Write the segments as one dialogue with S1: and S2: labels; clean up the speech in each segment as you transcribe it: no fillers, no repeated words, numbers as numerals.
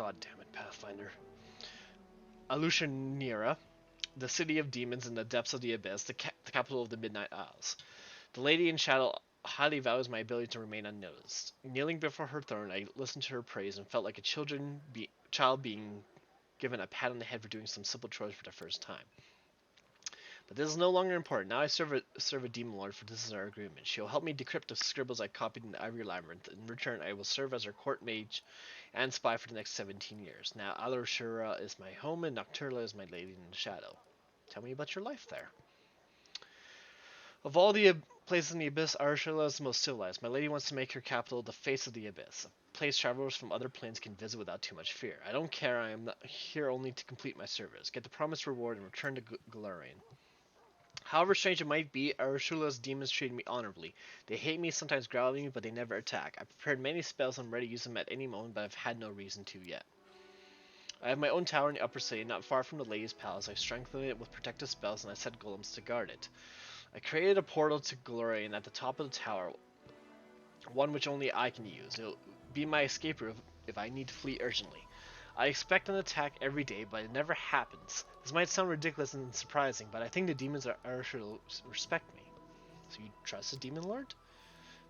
S1: God damn it, Pathfinder. Alushanira, the city of demons in the depths of the abyss, the capital of the Midnight Isles. The Lady in Shadow highly values my ability to remain unnoticed. Kneeling before her throne, I listened to her praise and felt like a child being given a pat on the head for doing some simple chores for the first time. But this is no longer important. Now I serve a demon lord, for this is our agreement. She will help me decrypt the scribbles I copied in the Ivory Labyrinth. In return, I will serve as her court mage and spy for the next 17 years. Now Alushura is my home, and Nocturla is my lady in the shadow. Tell me about your life there. Of all the places in the Abyss, Arushula is the most civilized. My lady wants to make her capital the face of the Abyss, a place travelers from other planes can visit without too much fear. I don't care, I am not here only to complete my service, get the promised reward, and return to Galarian. However strange it might be, Arushula's demons treat me honorably. They hate me, sometimes growl at me, but they never attack. I've prepared many spells and I'm ready to use them at any moment, but I've had no reason to yet. I have my own tower in the upper city, not far from the lady's palace. I've strengthened it with protective spells and I set golems to guard it. I created a portal to Galarian at the top of the tower, one which only I can use. It'll be my escape route if I need to flee urgently. I expect an attack every day, but it never happens. This might sound ridiculous and surprising, but I think the demons should respect me. So you trust the demon lord?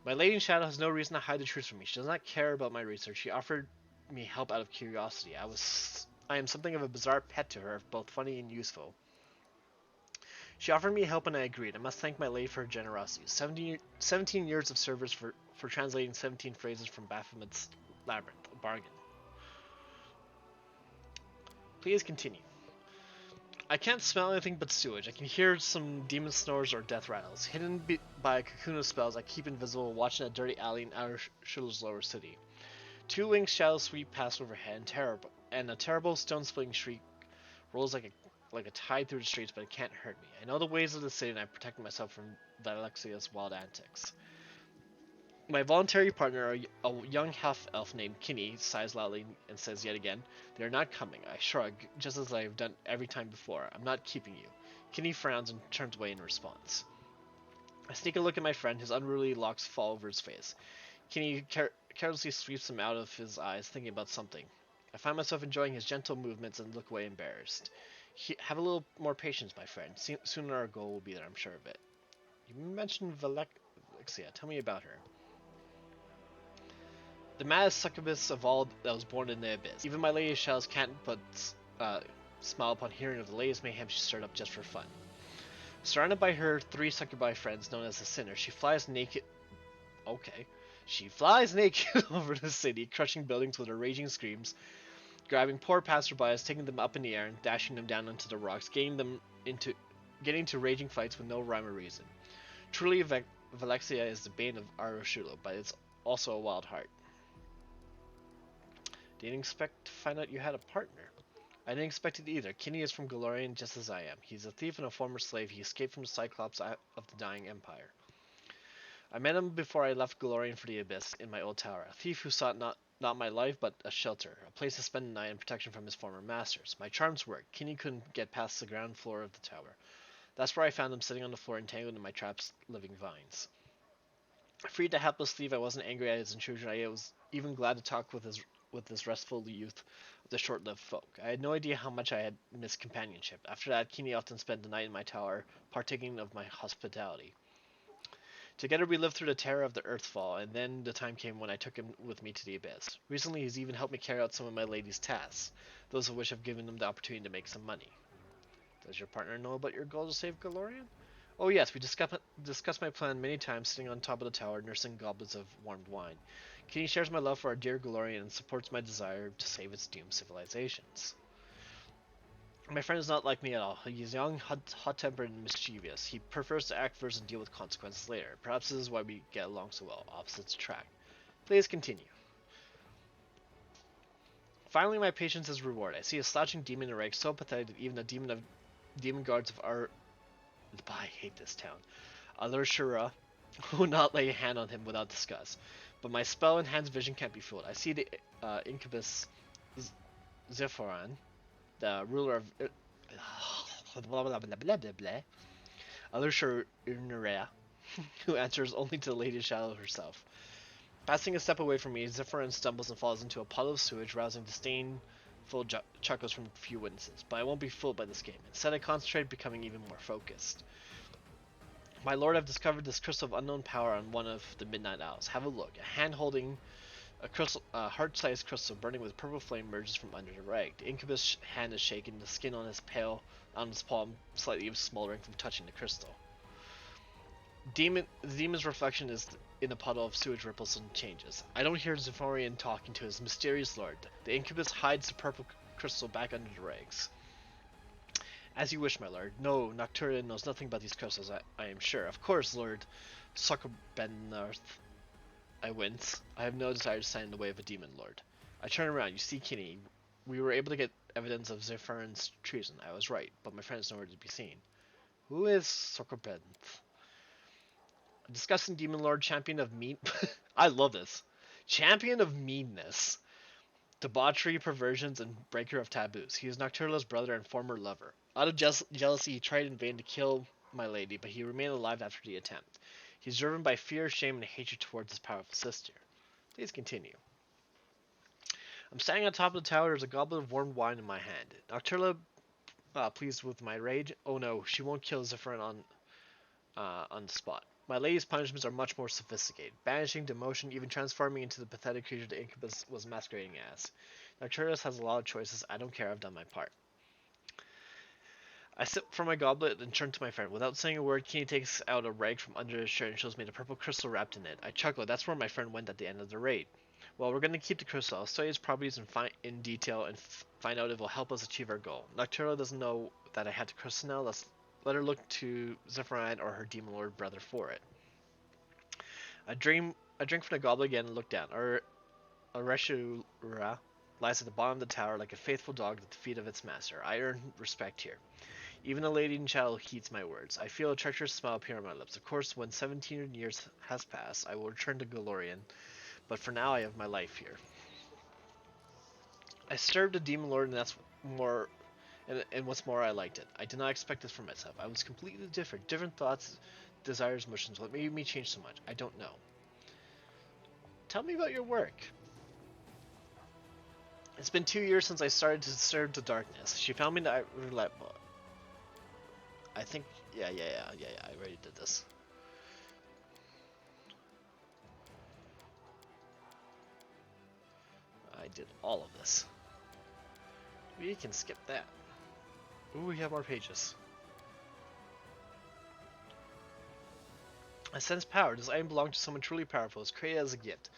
S1: My lady in shadow has no reason to hide the truth from me. She does not care about my research. She offered me help out of curiosity. I am something of a bizarre pet to her, both funny and useful. She offered me help and I agreed. I must thank my lady for her generosity. 17 years of service for translating 17 phrases from Baphomet's Labyrinth. A bargain. Please continue. I can't smell anything but sewage. I can hear some demon snores or death rattles. Hidden by a cocoon of spells, I keep invisible, watching a dirty alley in Arushula's lower city. Two winged shadows sweep past overhead, and a terrible stone-splitting shriek rolls like a tide through the streets, but it can't hurt me. I know the ways of the city, and I protect myself from Valexia's wild antics. My voluntary partner, a young half-elf named Kinney, sighs loudly and says yet again, "They are not coming." I shrug, just as I have done every time before. "I'm not keeping you." Kinney frowns and turns away in response. I sneak a look at my friend. His unruly locks fall over his face. Kinney carelessly sweeps them out of his eyes, thinking about something. I find myself enjoying his gentle movements and look away embarrassed. Have a little more patience, my friend. Soon our goal will be there, I'm sure of it. You mentioned Valexia. Tell me about her. The maddest succubus of all that was born in the abyss. Even my lady Shells can't but smile upon hearing of the latest mayhem she stirred up just for fun. Surrounded by her 3 succubi friends known as the Sinner, she flies naked... Okay. She flies naked over the city, crushing buildings with her raging screams, grabbing poor passerbys, taking them up in the air and dashing them down onto the rocks, getting into raging fights with no rhyme or reason. Truly, Valexia is the bane of Arushula, but it's also a wild heart. Didn't expect to find out you had a partner. I didn't expect it either. Kinney is from Galarian just as I am. He's a thief and a former slave. He escaped from the Cyclops of the dying empire. I met him before I left Galarian for the Abyss in my old tower. A thief who sought not my life, but a shelter, a place to spend the night and protection from his former masters. My charms worked. Kinney couldn't get past the ground floor of the tower. That's where I found him sitting on the floor entangled in my trap's living vines. Freed the hapless thief, I wasn't angry at his intrusion. I was even glad to talk with this restful youth of the short-lived folk. I had no idea how much I had missed companionship. After that, Kinney often spent the night in my tower, partaking of my hospitality. Together we lived through the terror of the Earthfall, and then the time came when I took him with me to the Abyss. Recently he's even helped me carry out some of my lady's tasks, those of which have given him the opportunity to make some money. Does your partner know about your goal to save Galarian? Oh yes, we discussed my plan many times, sitting on top of the tower, nursing goblets of warmed wine. Kinney shares my love for our dear Galarian and supports my desire to save its doomed civilizations. My friend is not like me at all. He's young, hot-tempered, and mischievous. He prefers to act first and deal with consequences later. Perhaps this is why we get along so well. Opposites attract. Please continue. Finally, my patience is rewarded. I see a slouching demon in a rag so pathetic that even the demon guards of our... I hate this town. Alushura will not lay a hand on him without disgust. But my spell-enhanced vision can't be fooled. I see the incubus Zephoran, the ruler of Alushura, who answers only to the Lady Shadow herself. Passing a step away from me, Zephyrin stumbles and falls into a puddle of sewage, rousing disdainful chuckles from a few witnesses. But I won't be fooled by this game. Instead, I concentrate, becoming even more focused. My lord, I've discovered this crystal of unknown power on one of the Midnight Owls. Have a look. A hand holding a heart-sized crystal burning with purple flame emerges from under the rag. The incubus hand is shaken, the skin on his palm slightly smoldering from touching the crystal. The demon's reflection is in a puddle of sewage ripples and changes. I don't hear Zephyrian talking to his mysterious lord. The incubus hides the purple crystal back under the rags. As you wish, my lord. No, Nocturia knows nothing about these crystals, I am sure. Of course, Lord Suckerbenarth. I wince. I have no desire to stand in the way of a demon lord. I turn around. You see Kinney. We were able to get evidence of Zephyrin's treason. I was right, but my friend is nowhere to be seen. Who is Suckerbenarth? A disgusting demon lord, champion of mean. I love this. Champion of meanness, debauchery, perversions, and breaker of taboos. He is Nocturia's brother and former lover. Out of jealousy, he tried in vain to kill my lady, but he remained alive after the attempt. He is driven by fear, shame, and hatred towards his powerful sister. Please continue. I'm standing on top of the tower. There's a goblet of warm wine in my hand. Nocturia, pleased with my rage. Oh no, she won't kill Zephyrin on the spot. My lady's punishments are much more sophisticated. Banishing, demotion, even transforming into the pathetic creature the incubus was masquerading as. Nocturius has a lot of choices. I don't care. I've done my part. I sip from my goblet and turn to my friend. Without saying a word, Keeney takes out a rag from under his shirt and shows me the purple crystal wrapped in it. I chuckle. That's where my friend went at the end of the raid. Well, we're going to keep the crystal. I'll study its properties in detail and find out if it will help us achieve our goal. Nocturia doesn't know that I had the crystal now. Let her look to Zephyrin or her demon lord brother for it. I drink from the goblet again and look down. Our Areshura lies at the bottom of the tower like a faithful dog at the feet of its master. I earn respect here. Even the lady in shadow heeds my words. I feel a treacherous smile appear on my lips. Of course, when 17 years has passed, I will return to Galorian, but for now I have my life here. I served a demon lord, and that's more. And what's more, I liked it. I did not expect this for myself. I was completely different. Different thoughts, desires, emotions. What made me change so much? I don't know. Tell me about your work. It's been 2 years since I started to serve the darkness. She found me in the roulette book. I think, yeah, I already did this. I did all of this. We can skip that. Ooh, we have more pages. I sense power. Does item belong to someone truly powerful? It's created as a gift.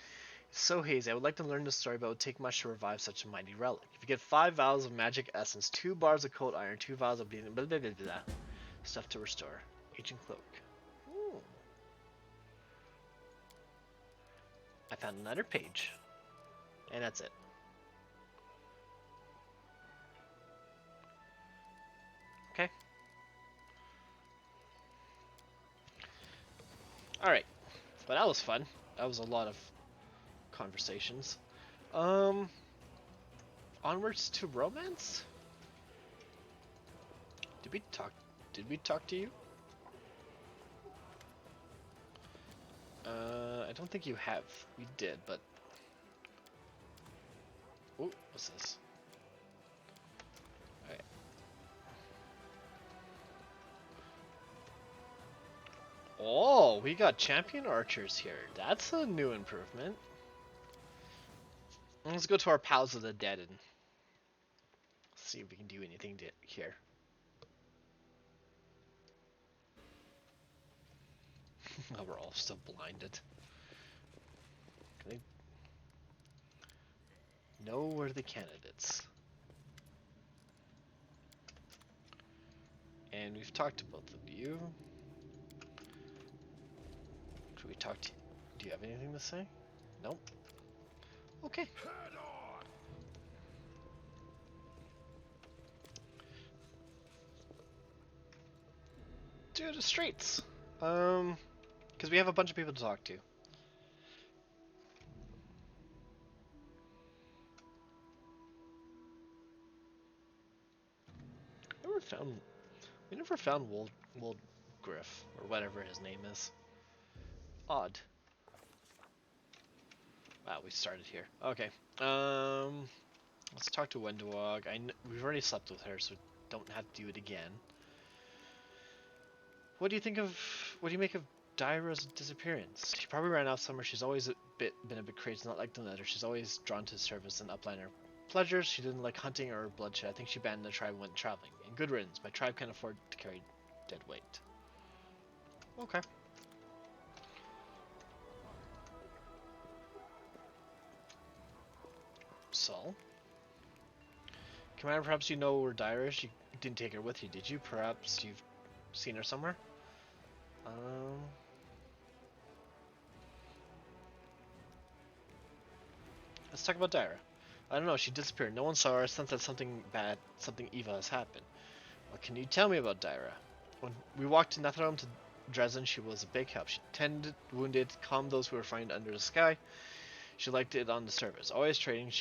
S1: It's so hazy. I would like to learn the story, but it would take much to revive such a mighty relic. If you get 5 vials of magic essence, 2 bars of cold iron, 2 vials of bleeding, blah blah blah blah. Stuff to restore. Ancient cloak. Ooh. I found another page. And that's it. Okay. Alright. But that was fun. That was a lot of conversations. Onwards to romance? Did we talk to you? I don't think you have. We did, but... Ooh, what's this? Alright. Oh, we got champion archers here. That's a new improvement. Let's go to our pals of the dead and see if we can do anything here. We're all still blinded. Can I know where the candidates? And we've talked to both of you. Should we talk to you? Do you have anything to say? Nope. Okay. To the streets. Because we have a bunch of people to talk to. We never found Woldgriff, or whatever his name is. Odd. Wow, we started here. Okay. Let's talk to Wendwog. We've already slept with her, so we don't have to do it again. What do you think of? What do you make of Dyra's disappearance? She probably ran off somewhere. She's always been a bit crazy, not like the Nether. She's always drawn to service and uplander pleasures. She didn't like hunting or bloodshed. I think she abandoned the tribe and went traveling. And good riddance. My tribe can't afford to carry dead weight. Okay. So, Commander, perhaps you know where Dyra is. You didn't take her with you, did you? Perhaps you've seen her somewhere. Um. Let's talk about Dyra. I don't know, she disappeared. No one saw her. I sense that something bad, something evil has happened. What can you tell me about Dyra? When we walked to Netherrealm to Dresden, she was a big help. She tended wounded, calmed those who were frightened under the sky. She liked it on the surface. Always trading,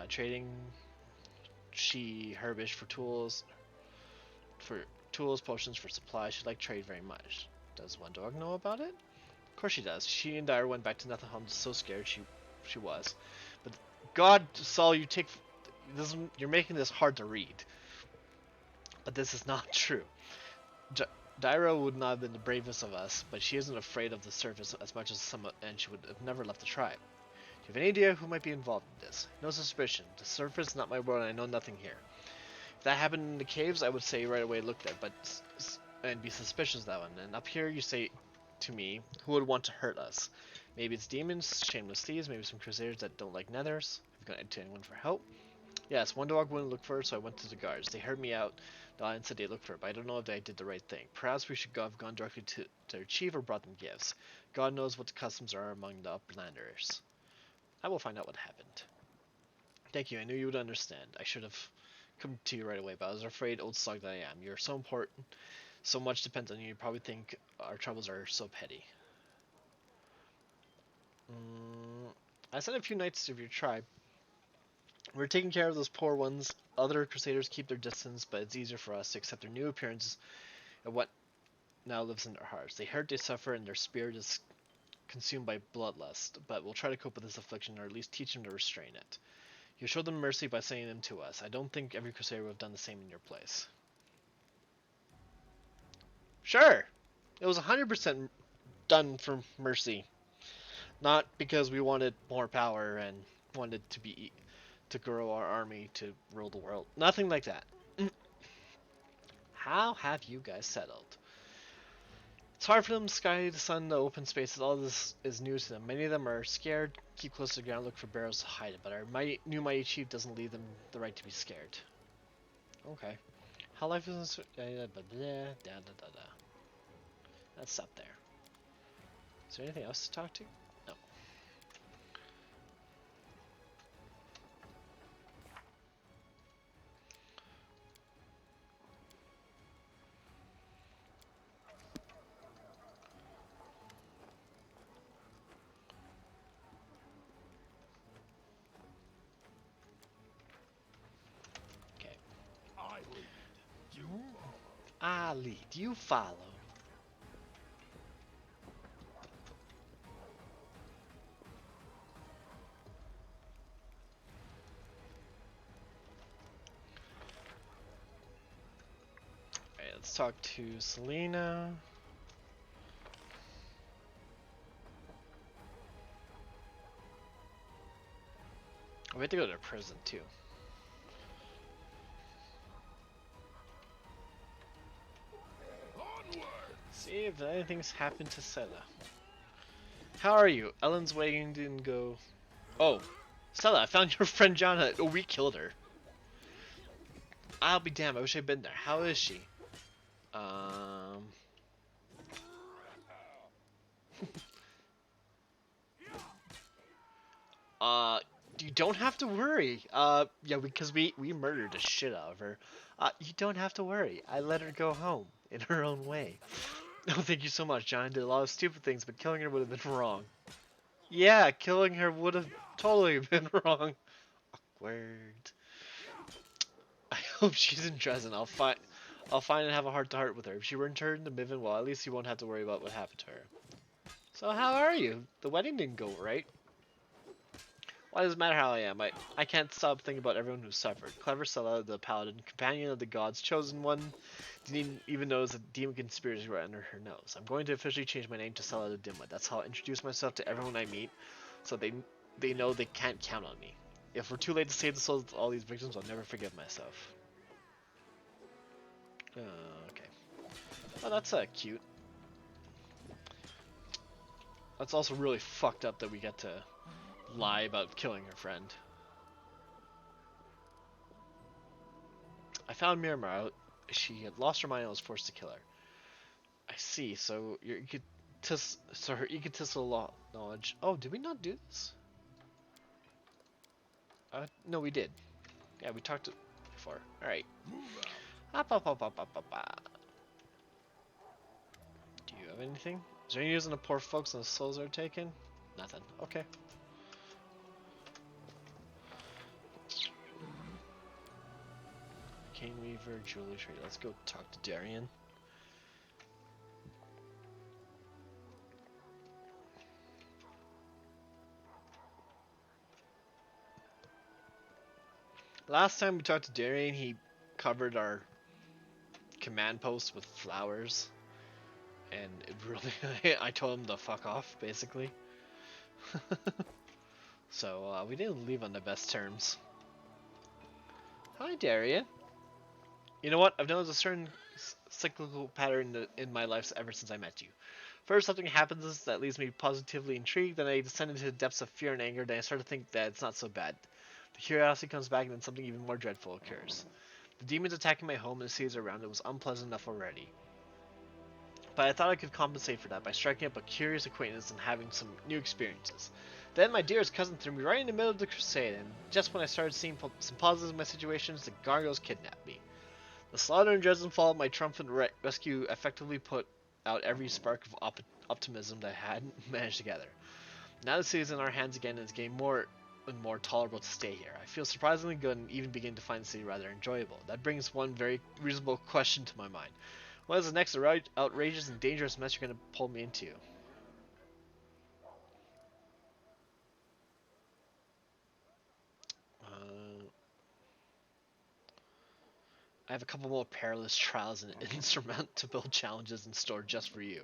S1: trading, she herbish for tools, potions, for supplies. She liked trade very much. Does one dog know about it? Of course she does. She and Dyra went back to Netherrealm so scared she was. But God, Saul, you're making this hard to read. But this is not true. Dyra would not have been the bravest of us, but she isn't afraid of the surface as much as some, and she would have never left the tribe. Do you have any idea who might be involved in this? No suspicion. The surface is not my world, and I know nothing here. If that happened in the caves, I would say right away, look there, and be suspicious of that one. And up here, you say to me, who would want to hurt us? Maybe it's demons, shameless thieves, maybe some crusaders that don't like nethers. Have you gone to anyone for help? Yes, one dog wouldn't look for her, so I went to the guards. They heard me out and said they looked for her, but I don't know if I did the right thing. Perhaps we should have gone directly to their chief or brought them gifts. God knows what the customs are among the uplanders. I will find out what happened. Thank you, I knew you would understand. I should have come to you right away, but I was afraid, old slug that I am. You're so important. So much depends on you. You probably think our troubles are so petty. I sent a few knights of your tribe. We're taking care of those poor ones. Other crusaders keep their distance, but it's easier for us to accept their new appearances and what now lives in their hearts. They hurt, they suffer, and their spirit is consumed by bloodlust, but we'll try to cope with this affliction, or at least teach them to restrain it. You show them mercy by sending them to us. I don't think every crusader would have done the same in your place. Sure! It was 100% done for mercy. Not because we wanted more power and wanted to grow our army to rule the world. Nothing like that. How have you guys settled? It's hard for them, sky, the sun, the open spaces, all this is new to them. Many of them are scared, keep close to the ground, look for barrels to hide it, but our new mighty chief doesn't leave them the right to be scared. Okay. How life is... Let's stop there. Is there anything else to talk to? No. Okay. I lead, you follow. Alright, let's talk to Selena. We have to go to prison too. See if anything's happened to Stella. How are you? Ellen's waiting didn't go. Oh, Stella, I found your friend Jonna. Oh, we killed her. I'll be damned. I wish I'd been there. How is she? You don't have to worry. Yeah, because we murdered the shit out of her. You don't have to worry. I let her go home in her own way. Oh, thank you so much, John. Did a lot of stupid things, but killing her would have been wrong. Yeah, killing her would have totally been wrong. Awkward. I hope she's in Dresden. I'll find and have a heart-to-heart with her. If she returned to Miven, well, at least you won't have to worry about what happened to her. So how are you? The wedding didn't go right. Why does it matter how I am? I can't stop thinking about everyone who suffered. Clever Scylla, the paladin, companion of the gods, chosen one, didn't even notice a demon conspiracy right under her nose. I'm going to officially change my name to Scylla the Dimwit. That's how I introduce myself to everyone I meet, so they know they can't count on me. If we're too late to save the souls of all these victims, I'll never forgive myself. Okay. Oh, that's cute. That's also really fucked up that we get to lie about killing her friend. I found Miramar. She had lost her mind and was forced to kill her. I see. So so her egotistical knowledge. Oh, did we not do this? No, we did. Yeah, we talked before. All right. Hop, hop, hop, hop, hop, hop, hop. Do you have anything? Is there any news on the poor folks and the souls are taken? Nothing. Okay. Cane Weaver, Jewelry Trade. Let's go talk to Darian. Last time we talked to Darian, he covered our command post with flowers. And it really, I told him to fuck off, basically. So, we didn't leave on the best terms. Hi, Darian. You know what? I've noticed a certain cyclical pattern in my life ever since I met you. First, something happens that leaves me positively intrigued, then I descend into the depths of fear and anger, then I start to think that it's not so bad. The curiosity comes back, and then something even more dreadful occurs. The demons attacking my home and the cities around it was unpleasant enough already. But I thought I could compensate for that by striking up a curious acquaintance and having some new experiences. Then my dearest cousin threw me right in the middle of the crusade, and just when I started seeing some positives in my situations, the gargoyles kidnapped me. The slaughter and dreadful fall of my triumphant rescue effectively put out every spark of optimism that I had managed to gather. Now the city is in our hands again and it's getting more and more tolerable to stay here. I feel surprisingly good and even begin to find the city rather enjoyable. That brings one very reasonable question to my mind. What is the next outrageous and dangerous mess you're going to pull me into? I have a couple more perilous trials and insurmountable challenges in store just for you.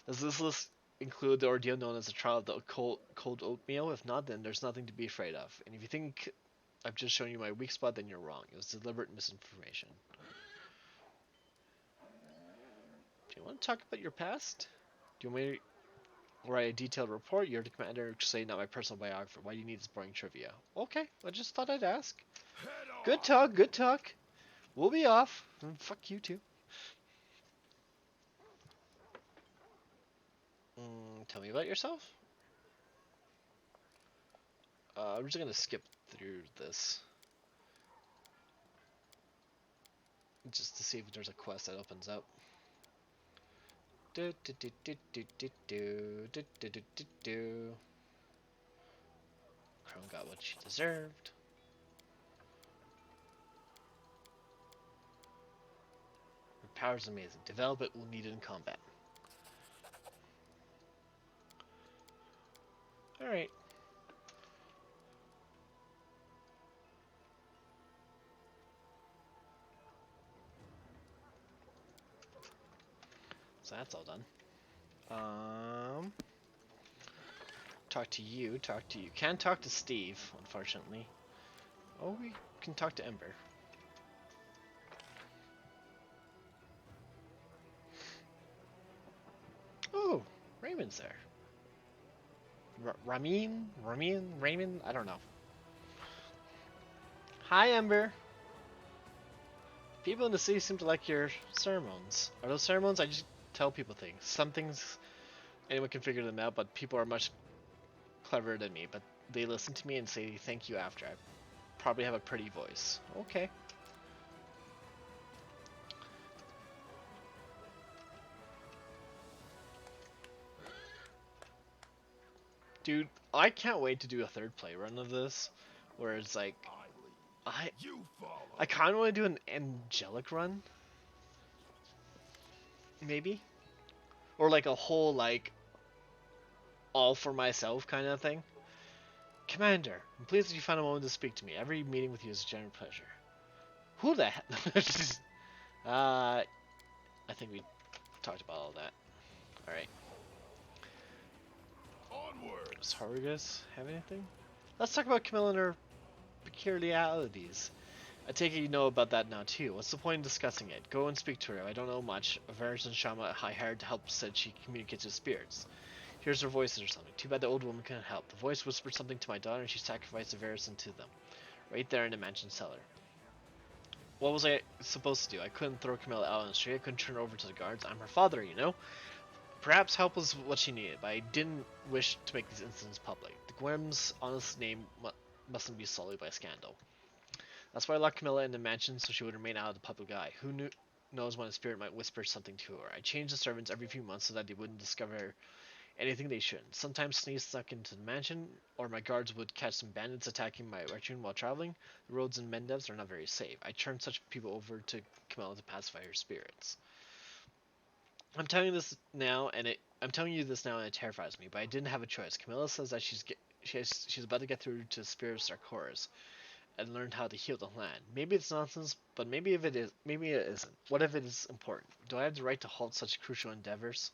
S1: Does this list include the ordeal known as the trial of the cold oatmeal? If not, then there's nothing to be afraid of. And if you think I've just shown you my weak spot, then you're wrong. It was deliberate misinformation. Do you want to talk about your past? Do you want me to write a detailed report? You're the commander, say not my personal biographer. Why do you need this boring trivia? Okay, I just thought I'd ask. Good talk, good talk. We'll be off. Fuck you too. Tell me about yourself. I'm just gonna skip through this. Just to see if there's a quest that opens up. Crown got what she deserved. Her power's amazing. Develop it, we'll need it in combat. Alright. So that's all done. Talk to you. Can't talk to Steve, unfortunately. Oh, we can talk to Ember. Oh, Raymond's there. Raymond? I don't know. Hi, Ember. People in the city seem to like your sermons. Are those sermons? I just tell people things. Some things anyone can figure them out, but people are much cleverer than me. But they listen to me and say thank you after. I probably have a pretty voice. Okay. Dude, I can't wait to do a third play run of this, where it's like, I kind of want to do an angelic run, maybe, or like a whole like all for myself kind of thing. Commander, I'm pleased that you found a moment to speak to me. Every meeting with you is a genuine pleasure. Who the hell? I think we talked about all that. Alright. Sorry, guys. Have anything? Let's talk about Camilla and her peculiarities. I take it you know about that now too. What's the point in discussing it? Go and speak to her. I don't know much. Varys and Shama I hired to help said she communicates with spirits. Here's her voices or something. Too bad the old woman couldn't help. The voice whispered something to my daughter and she sacrificed the Varys to them. Right there in the mansion cellar. What was I supposed to do? I couldn't throw Camilla out on the street. I couldn't turn her over to the guards. I'm her father, you know? Perhaps help was what she needed, but I didn't wish to make these incidents public. The Gwem's honest name mustn't be sullied by scandal. That's why I locked Camilla in the mansion so she would remain out of the public eye. Who knows when a spirit might whisper something to her. I changed the servants every few months so that they wouldn't discover anything they shouldn't. Sometimes sneeze snuck into the mansion, or my guards would catch some bandits attacking my retinue while traveling. The roads in Mendevs are not very safe. I turned such people over to Camilla to pacify her spirits. I'm telling you this now, and it terrifies me. But I didn't have a choice. Camilla says that she's about to get through to the spirits Sarkoras and learn how to heal the land. Maybe it's nonsense, but maybe it isn't. What if it is important? Do I have the right to halt such crucial endeavors?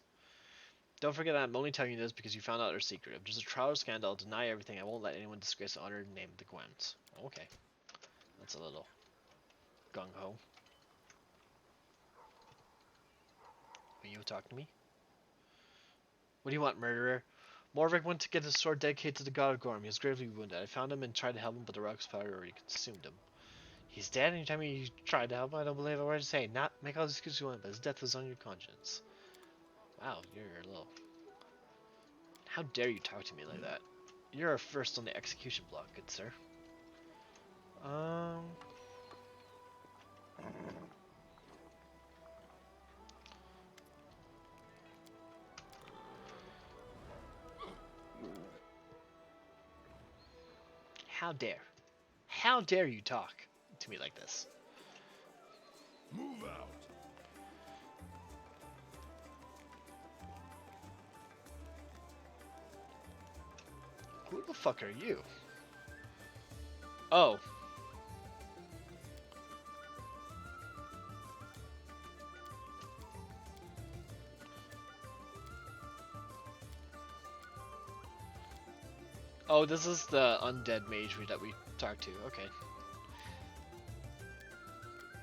S1: Don't forget that I'm only telling you this because you found out our secret. If there's a trial or scandal, I'll deny everything. I won't let anyone disgrace the honored name of the Gwents. Okay. That's a little gung-ho. Will you talk to me? What do you want, murderer? Morvick went to get his sword dedicated to the god of Gorm. He was gravely wounded. I found him and tried to help him, but the rock's power already consumed him. He's dead, and you tell me you tried to help him? I don't believe a word to say. Not make all the excuses you want, but his death was on your conscience. Wow, you're a little... How dare you talk to me like that? You're first on the execution block, good sir. How dare you talk to me like this?
S2: Move out.
S1: Who the fuck are you? Oh. Oh, this is the undead mage that we talked to. Okay.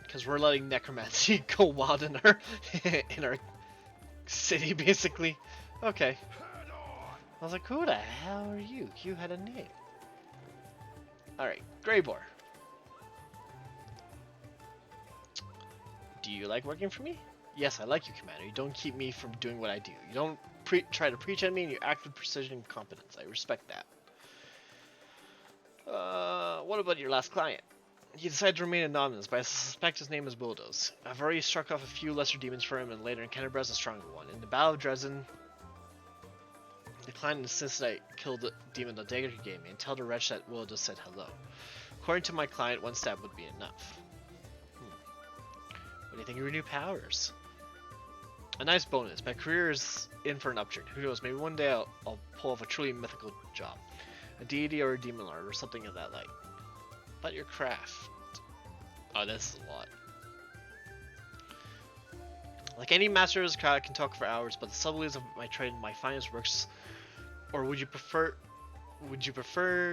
S1: Because we're letting necromancy go wild in our city, basically. Okay. I was like, who the hell are you? You had a name. Alright, Greybor. Do you like working for me? Yes, I like you, Commander. You don't keep me from doing what I do. You don't try to preach at me, and you act with precision and competence. I respect that. What about your last client? He decided to remain anonymous, but I suspect his name is Bulldoze. I've already struck off a few lesser demons for him, and later in Canterbury's a stronger one. In the Battle of Dresden, the client insisted I killed the demon the dagger he gave me, and tell the wretch that Bulldoze said hello. According to my client, one stab would be enough. What do you think of your new powers? A nice bonus. My career is in for an upturn. Who knows, maybe one day I'll pull off a truly mythical job. A deity or a demon lord or something of that like. But your craft. Oh, this is a lot. Like any master of his craft, I can talk for hours, but the subtleties of my trade and my finest works. Or would you prefer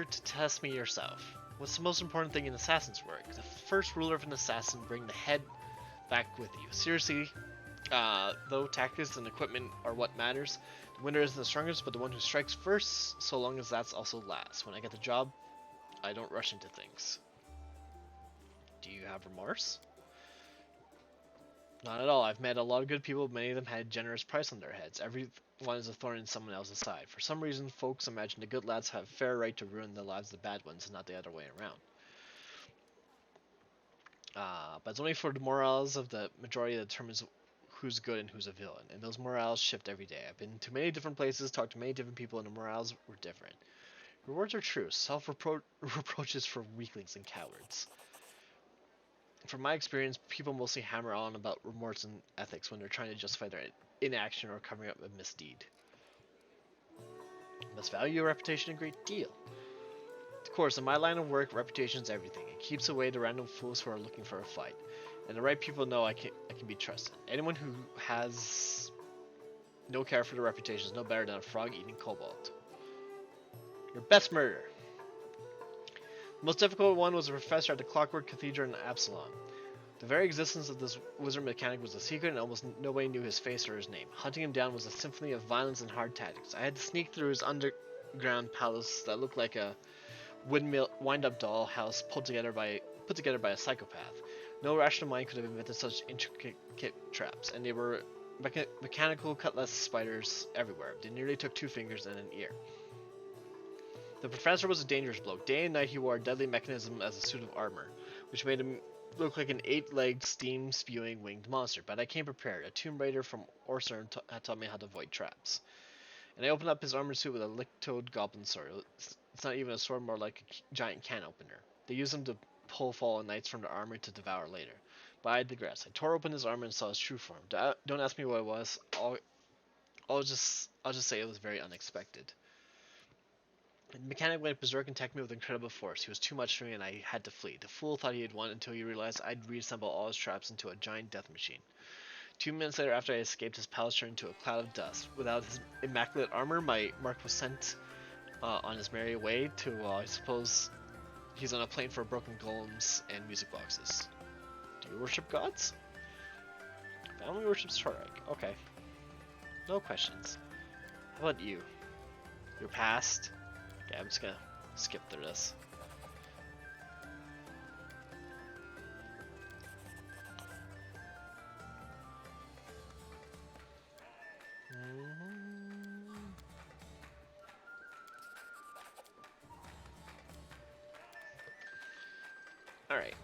S1: to test me yourself? What's the most important thing in assassin's work? The first ruler of an assassin bring the head back with you. Seriously, though tactics and equipment are what matters. The winner isn't the strongest, but the one who strikes first, so long as that's also last. When I get the job, I don't rush into things. Do you have remorse? Not at all. I've met a lot of good people, many of them had a generous price on their heads. Everyone is a thorn in someone else's side. For some reason, folks imagine the good lads have fair right to ruin the lives of the bad ones, and not the other way around. But it's only for the morals of the majority that determines who's good and who's a villain, and those morals shift every day. I've been to many different places, talked to many different people, and the morals were different. Rewards are true. Self-reproaches for weaklings and cowards. From my experience, people mostly hammer on about remorse and ethics when they're trying to justify their inaction or covering up a misdeed. You must value your reputation a great deal. Of course, in my line of work, reputation is everything. It keeps away the random fools who are looking for a fight. And the right people know I can be trusted. Anyone who has no care for the reputation is no better than a frog-eating kobold. Your best murder. The most difficult one was a professor at the Clockwork Cathedral in Absalom. The very existence of this wizard mechanic was a secret, and almost nobody knew his face or his name. Hunting him down was a symphony of violence and hard tactics. I had to sneak through his underground palace that looked like a windmill wind-up doll house put together by a psychopath. No rational mind could have invented such intricate traps, and they were mechanical cutlass spiders everywhere. They nearly took 2 fingers and an ear. The professor was a dangerous bloke. Day and night he wore a deadly mechanism as a suit of armor, which made him look like an 8-legged, steam-spewing winged monster. But I came prepared. A Tomb Raider from Orcern had taught me how to avoid traps. And I opened up his armored suit with a lick-toed goblin sword. It's not even a sword, more like a giant can opener. They use them to pull fallen knights from their armor to devour later. But I digress. I tore open his armor and saw his true form. Don't ask me what it was. I'll just say it was very unexpected. The mechanic went berserk and attacked me with incredible force. He was too much for me and I had to flee. The fool thought he had won until he realized I'd reassemble all his traps into a giant death machine. 2 minutes later, after I escaped, his palace turned into a cloud of dust. Without his immaculate armor, my mark was sent on his merry way to, I suppose, he's on a plane for broken golems and music boxes. Do you worship gods? Family worships Torag. Okay. No questions. How about you? Your past? Okay, I'm just gonna skip through this. Alright.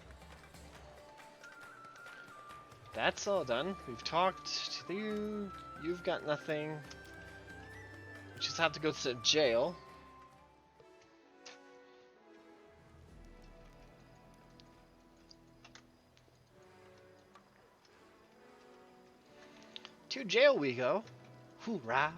S1: That's all done. We've talked to you. You've got nothing. We just have to go to jail. To jail we go. Hoorah.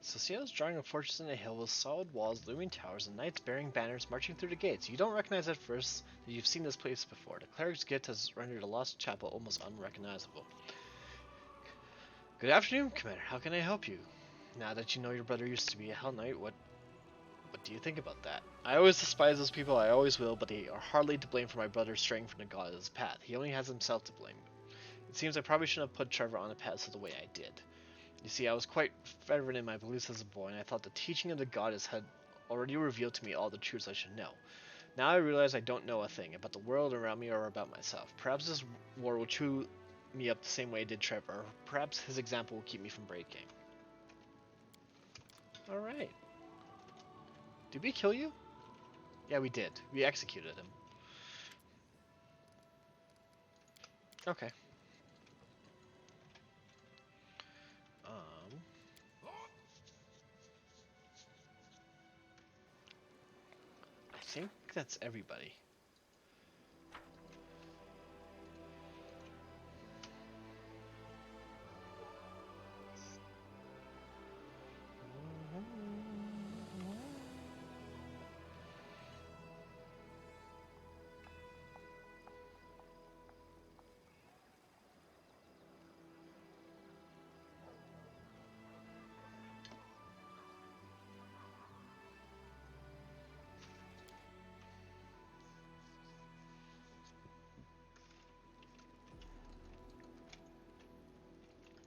S1: Socio's drawing a fortress in a hill with solid walls, looming towers, and knights bearing banners marching through the gates. You don't recognize at first that you've seen this place before. The cleric's gift has rendered a lost chapel almost unrecognizable. Good afternoon, Commander. How can I help you? Now that you know your brother used to be a Hell Knight, what do you think about that? I always despise those people, I always will, but they are hardly to blame for my brother straying from the god's path. He only has himself to blame. It seems I probably shouldn't have put Trevor on a pedestal the way I did. You see, I was quite fervent in my beliefs as a boy, and I thought the teaching of the goddess had already revealed to me all the truths I should know. Now I realize I don't know a thing about the world around me or about myself. Perhaps this war will chew me up the same way it did Trevor, or perhaps his example will keep me from breaking. Alright. Did we kill you? Yeah, we did. We executed him. Okay. I think that's everybody.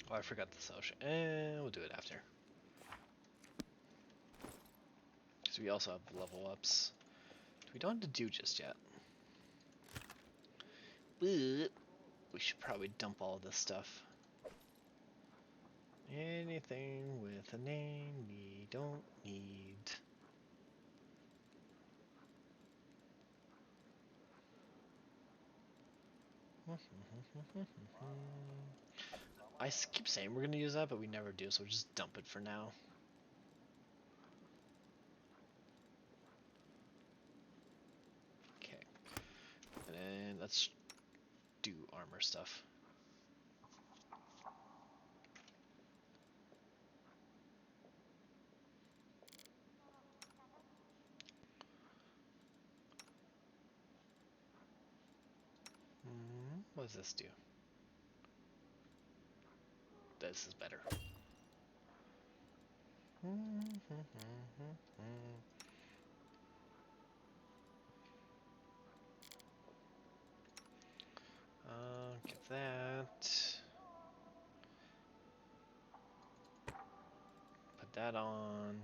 S1: Oh, I forgot the social. And we'll do it after. Because we also have level ups. We don't have to do just yet. But we should probably dump all this stuff. Anything with a name we don't need. Keep saying we're gonna use that, but we never do, so we'll just dump it for now. Okay. And then let's do armor stuff. What does this do? This is better. Get that. Put that on.